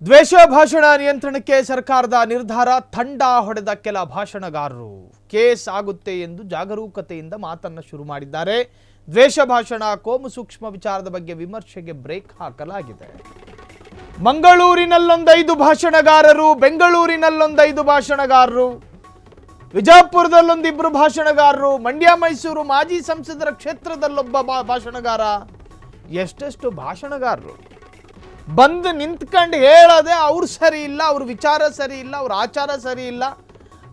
ದ್ವೇಷ ಭಾಷಣ ನಿಯಂತ್ರಣಕ್ಕೆ ಸರ್ಕಾರದ ನಿರ್ಧಾರ. ತಂಡ ಹೊಡೆದ ಕೆಲ ಭಾಷಣಗಾರರು ಕೇಸ್ ಆಗುತ್ತೆ ಎಂದು ಜಾಗರೂಕತೆಯಿಂದ ಮಾತನ್ನ ಶುರು ಮಾಡಿದ್ದಾರೆ. ದ್ವೇಷ ಭಾಷಣ, ಕೋಮು ಸೂಕ್ಷ್ಮ ವಿಚಾರದ ಬಗ್ಗೆ ವಿಮರ್ಶೆಗೆ ಬ್ರೇಕ್ ಹಾಕಲಾಗಿದೆ. ಮಂಗಳೂರಿನಲ್ಲೊಂದು 5 ಭಾಷಣಗಾರರು, ಬೆಂಗಳೂರಿನಲ್ಲೊಂದು 5 ಭಾಷಣಗಾರರು, ವಿಜಯಪುರದಲ್ಲೊಂದು 2 ಭಾಷಣಗಾರರು, ಮಂಡ್ಯ ಮೈಸೂರು ಮಾಜಿ ಸಂಸದರ ಕ್ಷೇತ್ರದಲ್ಲೊಬ್ಬ ಭಾಷಣಗಾರ. ಎಷ್ಟೆಷ್ಟು ಭಾಷಣಗಾರರು ಬಂದು ನಿಂತ್ಕೊಂಡು ಹೇಳೋದೆ ಅವ್ರು ಸರಿ ಇಲ್ಲ, ಅವ್ರ ವಿಚಾರ ಸರಿ ಇಲ್ಲ, ಅವ್ರ ಆಚಾರ ಸರಿ ಇಲ್ಲ,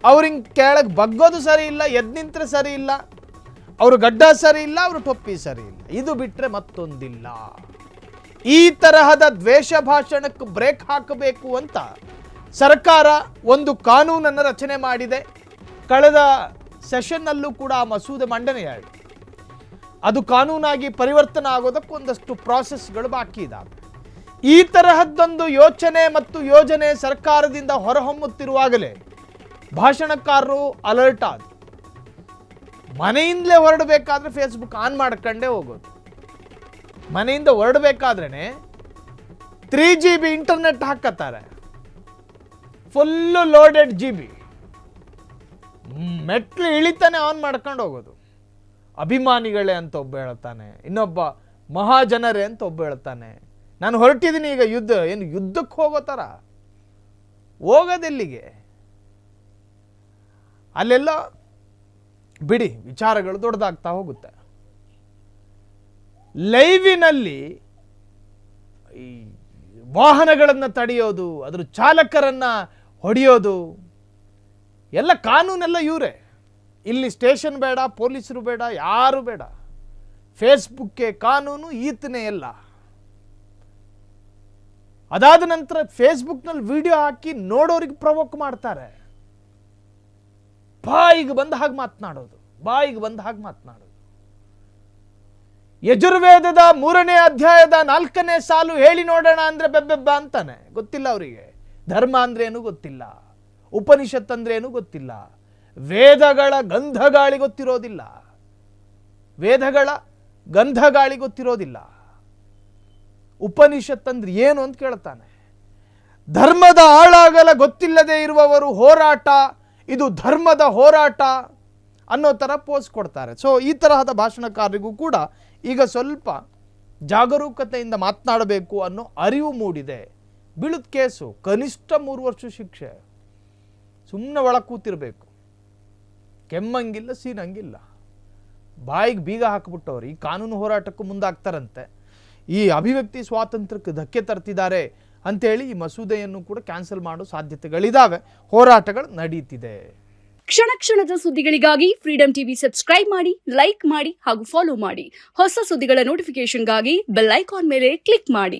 ಅವ್ರ ಹಿಂಗೆ ಕೆಳಗೆ ಬಗ್ಗೋದು ಸರಿ ಇಲ್ಲ, ಎದ್ದು ನಿಂತ್ರೆ ಸರಿ ಇಲ್ಲ, ಅವ್ರ ಗಡ್ಡ ಸರಿ ಇಲ್ಲ, ಅವ್ರ ಟೊಪ್ಪಿ ಸರಿ ಇಲ್ಲ, ಇದು ಬಿಟ್ಟರೆ ಮತ್ತೊಂದಿಲ್ಲ. ಈ ತರಹದ ದ್ವೇಷ ಭಾಷಣಕ್ಕೆ ಬ್ರೇಕ್ ಹಾಕಬೇಕು ಅಂತ ಸರ್ಕಾರ ಒಂದು ಕಾನೂನನ್ನು ರಚನೆ ಮಾಡಿದೆ. ಕಳೆದ ಸೆಷನ್ನಲ್ಲೂ ಕೂಡ ಆ ಮಸೂದೆ ಮಂಡನೆಯಾಯಿತು. ಅದು ಕಾನೂನಾಗಿ ಪರಿವರ್ತನೆ ಆಗೋದಕ್ಕೆ ಒಂದಷ್ಟು ಪ್ರಾಸೆಸ್ಗಳು ಬಾಕಿ ಇದ್ದಾವೆ. ಈ ತರಹದ್ದೊಂದು ಯೋಚನೆ ಮತ್ತು ಯೋಜನೆ ಸರ್ಕಾರದಿಂದ ಹೊರಹೊಮ್ಮುತ್ತಿರುವಾಗಲೇ ಭಾಷಣಕಾರರು ಅಲರ್ಟ್ ಆದರು. ಮನೆಯಿಂದಲೇ ಹೊರಡಬೇಕಾದ್ರೆ ಫೇಸ್ಬುಕ್ ಆನ್ ಮಾಡ್ಕೊಂಡೇ ಹೋಗೋದು. ಮನೆಯಿಂದ ಹೊರಡಬೇಕಾದ್ರೇ 3GB ಇಂಟರ್ನೆಟ್ ಹಾಕತ್ತಾರೆ, ಫುಲ್ಲು ಲೋಡೆಡ್ GB. ಮೆಟ್ಲು ಇಳಿತಾನೆ ಆನ್ ಮಾಡ್ಕೊಂಡು ಹೋಗೋದು. ಅಭಿಮಾನಿಗಳೇ ಅಂತ ಒಬ್ಬ ಹೇಳ್ತಾನೆ, ಇನ್ನೊಬ್ಬ ಮಹಾಜನರೇ ಅಂತ ಒಬ್ಬ ಹೇಳ್ತಾನೆ. ನಾನು ಹೊರಟಿದ್ದೀನಿ ಈಗ ಯುದ್ಧ, ಏನು ಯುದ್ಧಕ್ಕೆ ಹೋಗೋ ಥರ ಹೋಗೋದೆಲ್ಲಿಗೆ? ಅಲ್ಲೆಲ್ಲ ಬಿಡಿ, ವಿಚಾರಗಳು ದೊಡ್ಡದಾಗ್ತಾ ಹೋಗುತ್ತೆ. ಲೈವಿನಲ್ಲಿ ಈ ವಾಹನಗಳನ್ನು ತಡೆಯೋದು, ಅದ್ರ ಚಾಲಕರನ್ನು ಹೊಡೆಯೋದು ಎಲ್ಲ ಕಾನೂನೆಲ್ಲ ಇವರೇ. ಇಲ್ಲಿ ಸ್ಟೇಷನ್ ಬೇಡ, ಪೊಲೀಸರು ಬೇಡ, ಯಾರು ಬೇಡ. ಫೇಸ್ಬುಕ್ಗೆ ಕಾನೂನು, ಈತನೇ ಎಲ್ಲ. ಅದಾದ ನಂತರ ಫೇಸ್ಬುಕ್ನಲ್ಲಿ ವಿಡಿಯೋ ಹಾಕಿ ನೋಡೋರಿಗೆ ಪ್ರವೋಕ್ ಮಾಡ್ತಾರೆ. ಬಾಯಿಗೆ ಬಂದ ಹಾಗೆ ಮಾತನಾಡೋದು, ಬಾಯಿಗೆ ಬಂದ ಹಾಗೆ ಮಾತನಾಡೋದು. ಯಜುರ್ವೇದದ 3ನೇ ಅಧ್ಯಾಯದ 4ನೇ ಸಾಲು ಹೇಳಿ ನೋಡೋಣ ಅಂದ್ರೆ ಬೆಬ್ಬೆಬ್ಬ ಅಂತಾನೆ. ಗೊತ್ತಿಲ್ಲ ಅವರಿಗೆ. ಧರ್ಮ ಅಂದ್ರೆ ಏನು ಗೊತ್ತಿಲ್ಲ, ಉಪನಿಷತ್ ಅಂದ್ರೆ ಏನು ಗೊತ್ತಿಲ್ಲ, ವೇದಗಳ ಗಂಧಗಾಳಿ ಗೊತ್ತಿರೋದಿಲ್ಲ, ವೇದಗಳ ಗಂಧಗಾಳಿ ಗೊತ್ತಿರೋದಿಲ್ಲ. ಉಪನಿಷತ್ ಅಂದ್ರೆ ಏನು ಅಂತ ಕೇಳ್ತಾನೆ. ಧರ್ಮದ ಆಳಾಗಲ ಗೊತ್ತಿಲ್ಲದೆ ಇರುವವರು ಹೋರಾಟ, ಇದು ಧರ್ಮದ ಹೋರಾಟ ಅನ್ನೋ ಥರ ಪೋಸ್ ಕೊಡ್ತಾರೆ. ಸೊ ಈ ತರಹದ ಭಾಷಣಕಾರರಿಗೂ ಕೂಡ ಈಗ ಸ್ವಲ್ಪ ಜಾಗರೂಕತೆಯಿಂದ ಮಾತನಾಡಬೇಕು ಅನ್ನೋ ಅರಿವು ಮೂಡಿದೆ. ಬೀಳುತ್ತ ಕೇಸು, ಕನಿಷ್ಠ 3 ವರ್ಷ ಶಿಕ್ಷೆ. ಸುಮ್ಮನೆ ಒಳ ಕೂತಿರ್ಬೇಕು, ಕೆಮ್ಮಂಗಿಲ್ಲ, ಸೀನಂಗಿಲ್ಲ. ಬಾಯಿಗೆ ಬೀಗ ಹಾಕಿಬಿಟ್ಟವ್ರು ಈ ಕಾನೂನು ಹೋರಾಟಕ್ಕೂ ಮುಂದಾಗ್ತಾರಂತೆ. ಈ ಅಭಿವ್ಯಕ್ತಿ ಸ್ವಾತಂತ್ರ್ಯಕ್ಕೆ ಧಕ್ಕೆ ತರ್ತಿದ್ದಾರೆ ಅಂತೇಳಿ ಈ ಮಸೂದೆಯನ್ನು ಕೂಡ ಕ್ಯಾನ್ಸಲ್ ಮಾಡೋ ಸಾಧ್ಯತೆಗಳಿದ್ದಾವೆ. ಹೋರಾಟಗಳು ನಡೀತಿದೆ. ಕ್ಷಣ ಕ್ಷಣದ ಸುದ್ದಿಗಳಿಗಾಗಿ ಫ್ರೀಡಂ ಟಿವಿ ಸಬ್ಸ್ಕ್ರೈಬ್ ಮಾಡಿ, ಲೈಕ್ ಮಾಡಿ ಹಾಗೂ ಫಾಲೋ ಮಾಡಿ. ಹೊಸ ಸುದ್ದಿಗಳ ನೋಟಿಫಿಕೇಶನ್ಗಾಗಿ ಬೆಲ್ ಐಕಾನ್ ಮೇಲೆ ಕ್ಲಿಕ್ ಮಾಡಿ.